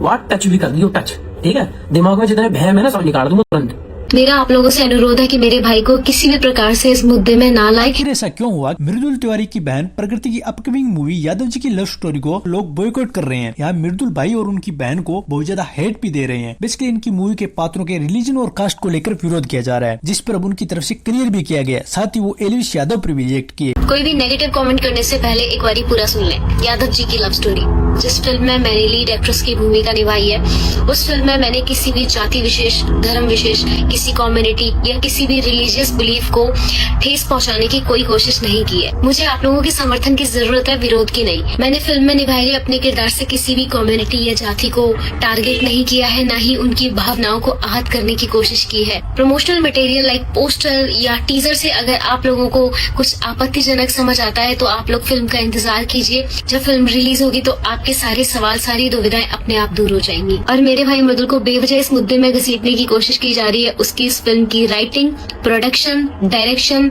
What touch भी कर दियो टच, ठीक है। दिमाग में जितने बहम है ना सब निकाल दूंगा तुरंत। मेरा आप लोगों से अनुरोध है कि मेरे भाई को किसी भी प्रकार से इस मुद्दे में ना लाए। आखिर ऐसा क्यों हुआ? मृदुल तिवारी की बहन प्रकृति की अपकमिंग मूवी यादव जी की लव स्टोरी को लोग बॉयकॉट कर रहे हैं। यहाँ मृदुल भाई और उनकी बहन को बहुत ज्यादा हेट भी दे रहे हैं। बेसिकली इनकी मूवी के पात्रों के रिलीजन और कास्ट को लेकर विरोध किया जा रहा है, जिस पर अब उनकी तरफ से क्लियर भी किया गया। साथ ही वो एल्विश यादव पर भी रिएक्ट किए। कोई भी नेगेटिव कमेंट करने से पहले एक बारी पूरा सुन लें। यादव जी की लव स्टोरी जिस फिल्म में मैंने लीड एक्ट्रेस की भूमिका निभाई है, उस फिल्म में मैंने किसी भी जाति विशेष, धर्म विशेष, किसी कम्युनिटी या किसी भी रिलीजियस बिलीफ को ठेस पहुंचाने की कोई कोशिश नहीं की है। मुझे आप लोगों के समर्थन की जरूरत है, विरोध की नहीं। मैंने फिल्म में निभाए अपने किरदार से किसी भी कम्युनिटी या जाति को टारगेट नहीं किया है, न ही उनकी भावनाओं को आहत करने की कोशिश की है। प्रमोशनल मटेरियल लाइक पोस्टर या टीजर से अगर आप लोगों को कुछ आपत्तिजनक समझ आता है तो आप लोग फिल्म का इंतजार कीजिए। जब फिल्म रिलीज होगी तो आपके सारे सवाल, सारी दुविधाएं अपने आप दूर हो जाएंगी। और मेरे भाई मृदुल को बेवजह इस मुद्दे में घसीटने की कोशिश की जा रही है। उसकी इस फिल्म की राइटिंग, प्रोडक्शन, डायरेक्शन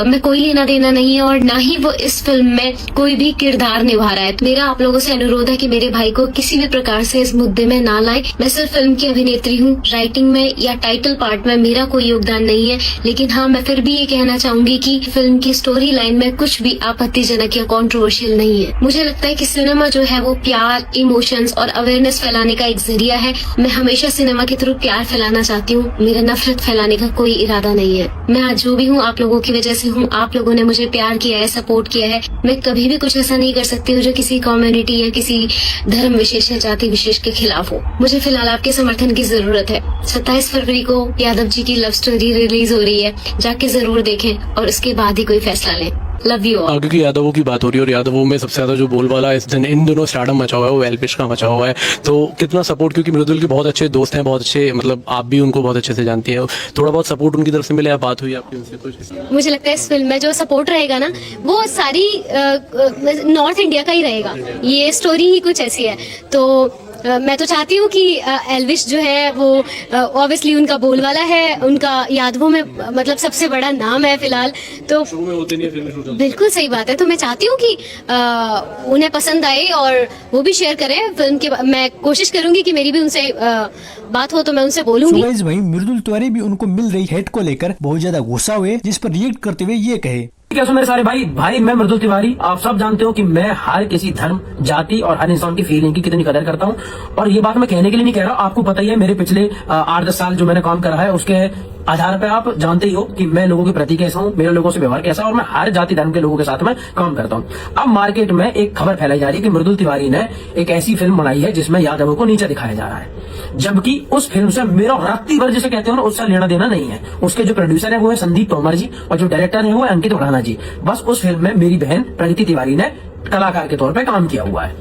में कोई लेना देना नहीं है और ना ही वो इस फिल्म में कोई भी किरदार निभा रहा है। मेरा आप लोगों से अनुरोध है कि मेरे भाई को किसी भी प्रकार से इस मुद्दे में ना लाए। मैं सिर्फ फिल्म की अभिनेत्री हूँ, राइटिंग में या टाइटल पार्ट में मेरा कोई योगदान नहीं है। लेकिन हाँ, मैं फिर भी ये कहना चाहूंगी कि फिल्म की स्टोरी लाइन में कुछ भी आपत्तिजनक या कॉन्ट्रोवर्शियल नहीं है। मुझे लगता है कि सिनेमा जो है वो प्यार, इमोशंस और अवेयरनेस फैलाने का एक जरिया है। मैं हमेशा सिनेमा के थ्रू प्यार फैलाना चाहती हूँ, मेरा नफरत फैलाने का कोई इरादा नहीं है। मैं आज जो भी हूँ आप लोगों की वजह से हूँ। आप लोगों ने मुझे प्यार किया है, सपोर्ट किया है। मैं कभी भी कुछ ऐसा नहीं कर सकती हूँ जो किसी कम्युनिटी या किसी धर्म विशेष या जाति विशेष के खिलाफ हो। मुझे फिलहाल आपके समर्थन की जरूरत है। 27 फरवरी को यादव जी की लव स्टोरी रिलीज हो रही है, जाके जरूर देखें और उसके बाद ही कोई फैसला लें। Love you all. आगे की यादवों की बात हो रही है और यादवों में सबसे ज्यादा जो बोलबाला इन दोनों स्टार्डम मचा हुआ है वो एल्विश का मचा हुआ है। तो कितना सपोर्ट, क्योंकि मृदुल के बहुत अच्छे दोस्त हैं, बहुत अच्छे, मतलब आप भी उनको बहुत अच्छे से जानती हैं, थोड़ा बहुत सपोर्ट उनकी तरफ से मिले, बात हुई आपकी उनसे कुछ? मुझे लगता है इस फिल्म में जो सपोर्ट रहेगा ना वो सारी नॉर्थ इंडिया का ही रहेगा। ये स्टोरी ही कुछ ऐसी है। तो मैं तो चाहती हूँ कि एल्विश जो है वो ऑब्वियसली उनका बोलवाला है, उनका यादवों में मतलब सबसे बड़ा नाम है फिलहाल। तो बिल्कुल सही बात है। तो मैं चाहती हूँ कि उन्हें पसंद आए और वो भी शेयर करें फिल्म के। मैं कोशिश करूंगी कि मेरी भी उनसे बात हो तो मैं उनसे बोलूंगी। वहीं मृदुल तिवारी भी उनको मिल रही हेट को लेकर बहुत ज्यादा गुस्सा हुए, जिस पर रिएक्ट करते हुए ये कहे। कैसे मेरे सारे भाई मैं मृदुल तिवारी, आप सब जानते हो कि मैं हर किसी धर्म, जाति और हर इंसान की फीलिंग की कितनी कदर करता हूं। और ये बात मैं कहने के लिए नहीं कह रहा, आपको पता ही है मेरे पिछले 8-10 साल जो मैंने काम करा है उसके आधार पे आप जानते ही हो कि मैं लोगों के प्रति कैसा हूँ, मेरे लोगों से व्यवहार कैसा है और मैं हर जाति धर्म के लोगों के साथ में काम करता हूँ। अब मार्केट में एक खबर फैलाई जा रही है कि मृदुल तिवारी ने एक ऐसी फिल्म बनाई है जिसमें यादवों को नीचे दिखाया जा रहा है, जबकि उस फिल्म से मेरा रात्रि भर जिसे कहते हो ना उससे लेना देना नहीं है। उसके जो प्रोड्यूसर है वो है संदीप तोमर जी और जो डायरेक्टर है वो है अंकित उड़ाना जी। बस उस फिल्म में मेरी बहन प्रकृति तिवारी ने कलाकार के तौर पर काम किया हुआ है।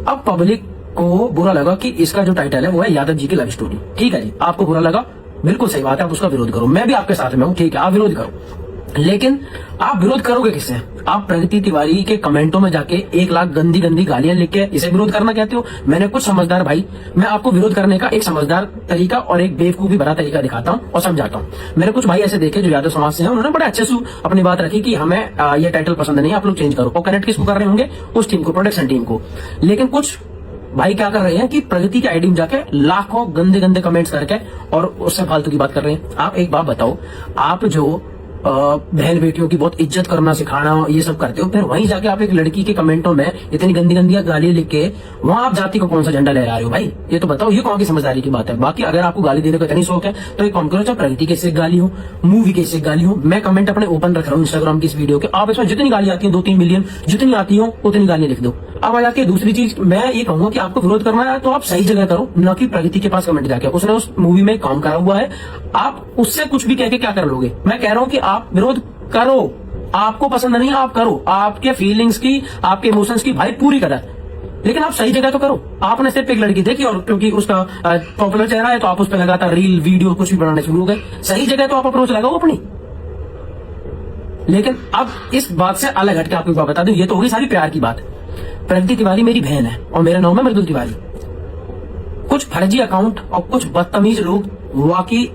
अब पब्लिक को बुरा लगा कि इसका जो टाइटल है वो है यादव जी की लव स्टोरी। ठीक है जी, आपको बुरा लगा, बिल्कुल सही बात है, आप उसका विरोध करो, मैं भी आपके साथ में हूँ, ठीक है, आप विरोध करो। लेकिन आप विरोध करोगे किससे? आप प्रगति तिवारी के कमेंटों में जाके 1 लाख गंदी गंदी गालियां लिख के इसे विरोध करना कहते हो। मैंने कुछ समझदार भाई, मैं आपको विरोध करने का एक समझदार तरीका और एक बेवकूफी भरा तरीका दिखाता हूं और समझाता हूं। मैंने कुछ भाई ऐसे देखे जो यादव समाज से हैं, उन्होंने बड़े अच्छे से अपनी बात रखी कि हमें ये टाइटल पसंद नहीं, आप लोग चेंज करो। और कनेक्ट किसको कर रहे होंगे? उस टीम को, प्रोडक्शन टीम को। लेकिन कुछ भाई क्या कर रहे हैं कि प्रगति के आईडी में जाके लाखों गंदे गंदे कमेंट्स करके और उससे फालतू की बात कर रहे हैं। आप एक बात बताओ, आप जो बहन बेटियों की बहुत इज्जत करना सिखाना ये सब करते हो, फिर वहीं जाके आप एक लड़की के कमेंटों में इतनी गंदी गंदी गाली लिख के वहां आप जाति को कौन सा झंडा लहरा रहे हो भाई? ये तो बताओ, ये कौन की समझदारी की बात है? बाकी अगर आपको गाली देने का इतनी शौक है तो एक काम करो, चाहे प्रगति के इससे गाली हो, मूवी के इससे गाली हो, मैं कमेंट अपने ओपन रख रहा हूँ इंस्टाग्राम की इस वीडियो के, आप इसमें जितनी गाली आती है 2-3 मिलियन जितनी आती हो उतनी गालियां लिख दो। अब आ जाके दूसरी चीज मैं ये कहूंगा कि आपको विरोध करना है तो आप सही जगह करो, न कि प्रगति के पास कमेंट जाके। उसने उस मूवी में काम करा हुआ है, आप उससे कुछ भी कह के क्या कर लोगे? मैं कह रहा हूँ कि आप विरोध करो, आपको पसंद नहीं आप करो, आपके फीलिंग्स की, आपके इमोशंस की भाई पूरी कदर, लेकिन आप सही जगह तो करो। आपने सिर्फ एक लड़की देखी और क्योंकि उसका पॉपुलर चेहरा है तो आप उस पर लगातार रील वीडियो कुछ भी बनाने शुरू हो गए। सही जगह तो आप अप्रोच लगाओ अपनी। लेकिन अब इस बात से अलग हटके आपको एक बात बता दूं, ये तो होगी सारी प्यार की बात। प्रकृति तिवारी मेरी बहन है और मेरा नाम है मृदुल तिवारी। कुछ फर्जी अकाउंट और कुछ बदतमीज लोग वाकई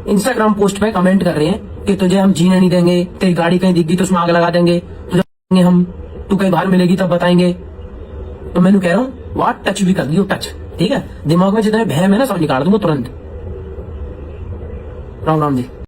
इंस्टाग्राम पोस्ट पे कमेंट कर रहे हैं कि तुझे हम जीने नहीं देंगे, तेरी गाड़ी कहीं दिख गई तो उसमें आग लगा देंगे, तुझे हम, तू कहीं बाहर मिलेगी तब बताएंगे। तो मैं कह रहा हूँ व्हाट टच भी कर दियो टच, ठीक है। दिमाग में जितने बहम है ना सब निकाल दूंगा तुरंत। राम राम जी।